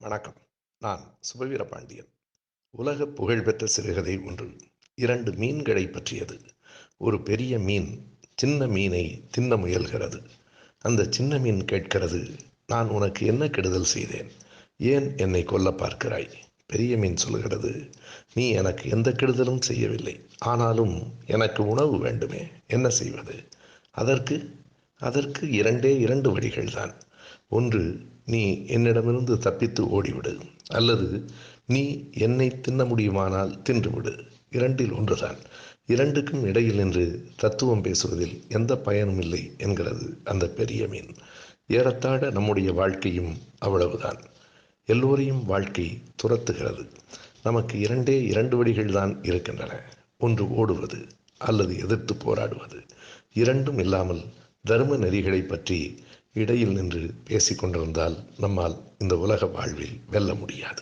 வணக்கம். நான் சுபவீரபாண்டியன். உலக புகழ்பெற்ற சிறுகதை ஒன்று. 2 மீன்களை பற்றியது. ஒரு பெரிய மீன் சின்ன மீனை தின்ன முயல்கிறது. அந்த சின்ன மீன் கேட்கிறது, நான் உனக்கு என்ன கெடுதல் செய்தேன்? ஏன் என்னை கொல்ல பார்க்கிறாய்? பெரிய மீன் சொல்கிறது, நீ எனக்கு எந்த கெடுதலும் செய்யவில்லை. ஆனாலும் எனக்கு உணவு வேண்டுமே, என்ன செய்வது? அதற்கு அதற்கு 2 வழிகள்தான். ஒன்று, நீ என்னிடமிருந்து தப்பித்து ஓடிவிடு. அல்லது நீ என்னை தின்ன முடியுமானால் தின்றுவிடு. 2இல் ஒன்றுதான். 2க்கும் இடையில் நின்று தத்துவம் பேசுவதில் எந்த பயனும் இல்லை என்கிறது அந்த பெரிய மீன். ஏறத்தாழ நம்முடைய வாழ்க்கையும் அவ்வளவுதான். எல்லோரையும் வாழ்க்கை துரத்துகிறது. நமக்கு 2 வழிகள்தான் இருக்கின்றன. ஒன்று ஓடுவது, அல்லது எதிர்த்து போராடுவது. 2ம் இல்லாமல் தர்ம நெறிகளை பற்றி இடையில் நின்று பேசிக்கொண்டிருந்தால் நம்மால் இந்த உலக வாழ்வில் வெல்ல முடியாது.